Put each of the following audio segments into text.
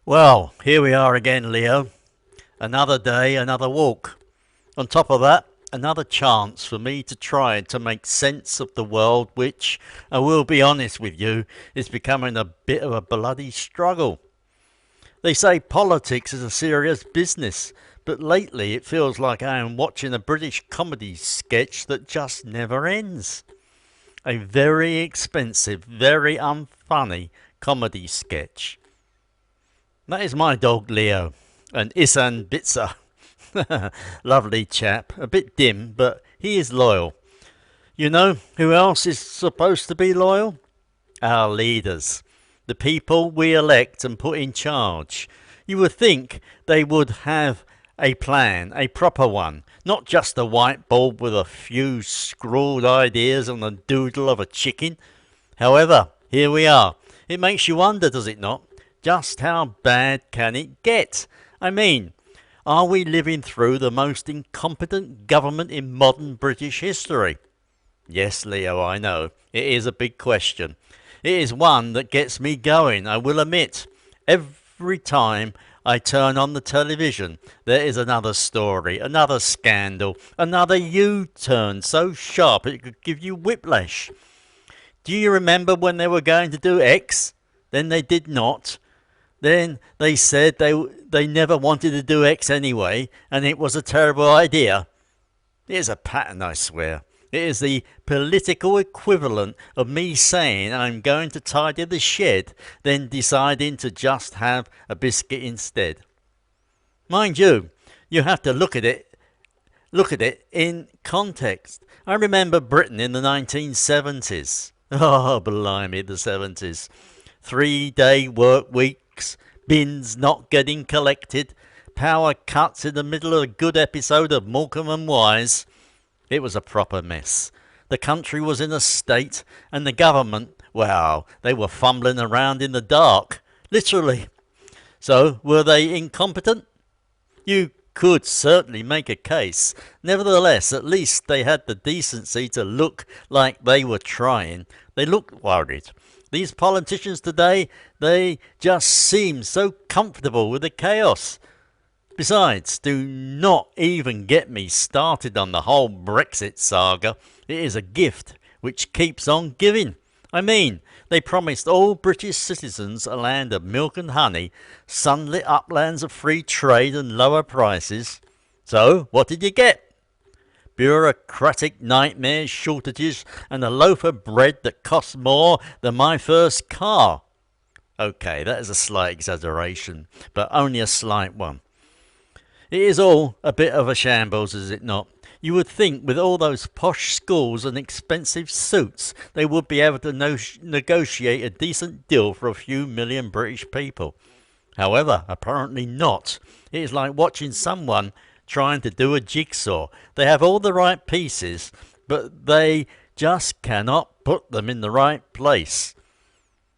Well, here we are again, Leo. Another day, another walk. On top of that, another chance for me to try to make sense of the world, which, I will be honest with you, is becoming a bit of a bloody struggle. They say politics is a serious business, but lately it feels like I am watching a British comedy sketch that just never ends. A very expensive, very unfunny comedy sketch. That is my dog Leo, an Isaan Bitzer. Lovely chap, a bit dim, but he is loyal. You know who else is supposed to be loyal? Our leaders, the people we elect and put in charge. You would think they would have a plan, a proper one, not just a whiteboard with a few scrawled ideas on the doodle of a chicken. However, here we are. It makes you wonder, does it not? Just how bad can it get? I mean, are we living through the most incompetent government in modern British history? Yes, Leo, I know. It is a big question. It is one that gets me going, I will admit. Every time I turn on the television, there is another story, another scandal, another U-turn so sharp it could give you whiplash. Do you remember when they were going to do X? Then they did not. Then they said they never wanted to do X anyway, and it was a terrible idea. It is a pattern, I swear. It is the political equivalent of me saying I'm going to tidy the shed, then deciding to just have a biscuit instead. Mind you, you have to look at it in context. I remember Britain in the 1970s. Oh, blimey, the 70s. 3-day work weeks, bins not getting collected, power cuts in the middle of a good episode of Morecambe and Wise. It was a proper mess. The country was in a state, and the government, well, they were fumbling around in the dark, literally. So, were they incompetent? You could certainly make a case. Nevertheless, at least they had the decency to look like they were trying. They looked worried. These politicians today, they just seem so comfortable with the chaos. Besides, do not even get me started on the whole Brexit saga. It is a gift which keeps on giving. I mean, they promised all British citizens a land of milk and honey, sunlit uplands of free trade and lower prices. So, what did you get? Bureaucratic nightmares, shortages, and a loaf of bread that costs more than my first car. Okay, that is a slight exaggeration, but only a slight one. It is all a bit of a shambles, is it not? You would think with all those posh schools and expensive suits, they would be able to negotiate a decent deal for a few million British people. However, apparently not. It is like watching someone trying to do a jigsaw. They have all the right pieces, but they just cannot put them in the right place.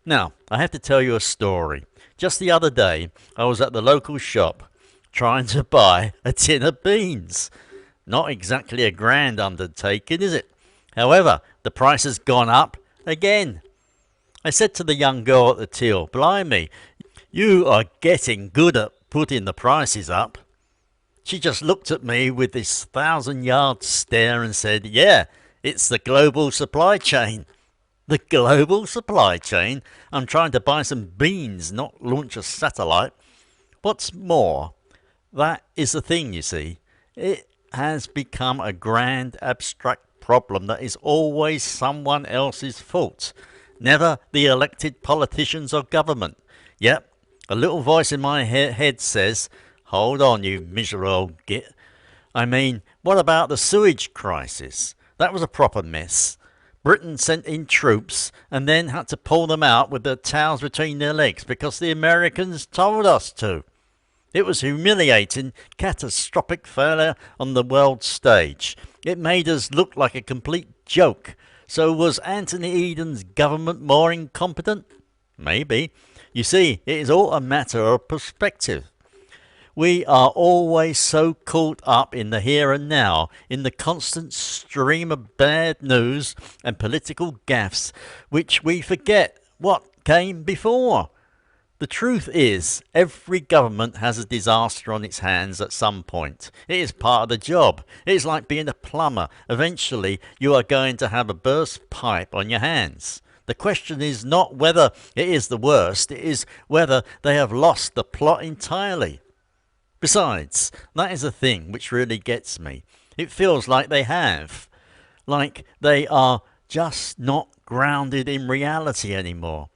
Now, I have to tell you a story. Just the other day, I was at the local shop trying to buy a tin of beans. Not exactly a grand undertaking, is it? However, the price has gone up again. I said to the young girl at the till, "Blimey, you are getting good at putting the prices up." She just looked at me with this 1,000-yard stare and said, "Yeah, it's the global supply chain." The global supply chain? I'm trying to buy some beans, not launch a satellite. What's more, that is the thing, you see. It has become a grand abstract problem that is always someone else's fault, never the elected politicians or government. Yep, a little voice in my head says, "Hold on, you miserable old git." I mean, what about the sewage crisis? That was a proper mess. Britain sent in troops and then had to pull them out with their tails between their legs because the Americans told us to. It was humiliating, catastrophic failure on the world stage. It made us look like a complete joke. So was Anthony Eden's government more incompetent? Maybe. You see, it is all a matter of perspective. We are always so caught up in the here and now, in the constant stream of bad news and political gaffes, which we forget what came before. The truth is, every government has a disaster on its hands at some point. It is part of the job. It is like being a plumber. Eventually, you are going to have a burst pipe on your hands. The question is not whether it is the worst, it is whether they have lost the plot entirely. Besides, that is the thing which really gets me. It feels like they have. Like they are just not grounded in reality anymore.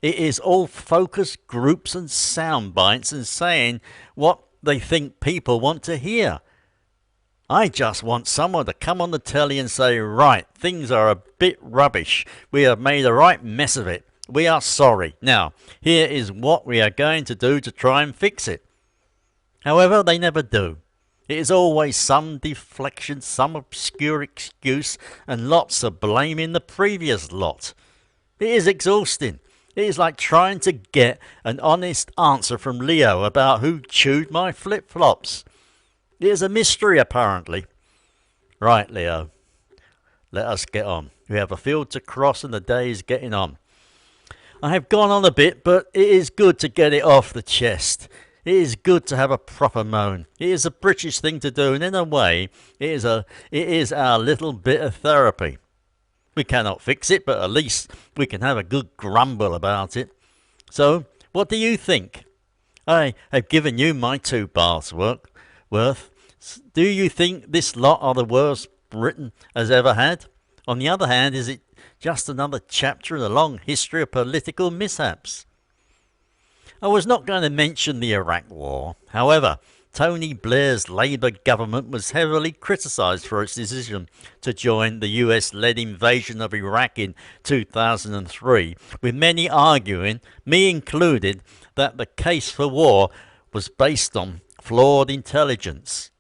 It is all focus groups and sound bites and saying what they think people want to hear. I just want someone to come on the telly and say, right, things are a bit rubbish. We have made a right mess of it. We are sorry. Now, here is what we are going to do to try and fix it. However, they never do. It is always some deflection, some obscure excuse, and lots of blaming the previous lot. It is exhausting. It is like trying to get an honest answer from Leo about who chewed my flip-flops. It is a mystery, apparently. Right, Leo. Let us get on. We have a field to cross and the day is getting on. I have gone on a bit, but it is good to get it off the chest. It is good to have a proper moan. It is a British thing to do, and in a way, it is our little bit of therapy. We cannot fix it, but at least we can have a good grumble about it. So, what do you think? I have given you my 2 baths worth. Do you think this lot are the worst Britain has ever had? On the other hand, is it just another chapter in a long history of political mishaps? I was not going to mention the Iraq War. However, Tony Blair's Labour government was heavily criticised for its decision to join the US-led invasion of Iraq in 2003, with many arguing, me included, that the case for war was based on flawed intelligence.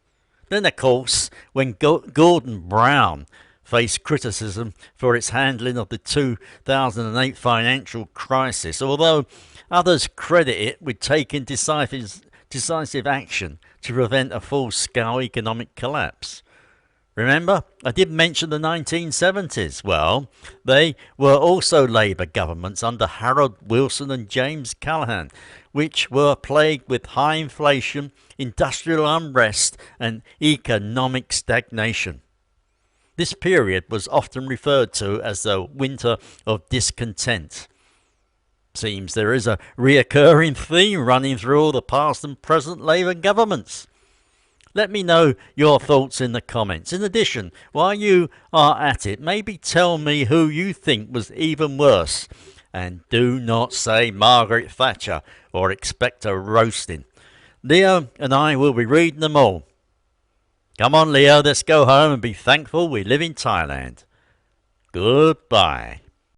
Then, of course, when Gordon Brown faced criticism for its handling of the 2008 financial crisis, although others credit it with taking decisive action to prevent a full-scale economic collapse. Remember, I did mention the 1970s. Well, they were also Labour governments under Harold Wilson and James Callaghan, which were plagued with high inflation, industrial unrest and economic stagnation. This period was often referred to as the winter of discontent. Seems there is a reoccurring theme running through all the past and present Labour governments. Let me know your thoughts in the comments. In addition, while you are at it, maybe tell me who you think was even worse. And do not say Margaret Thatcher or expect a roasting. Leo and I will be reading them all. Come on, Leo, let's go home and be thankful we live in Thailand. Goodbye.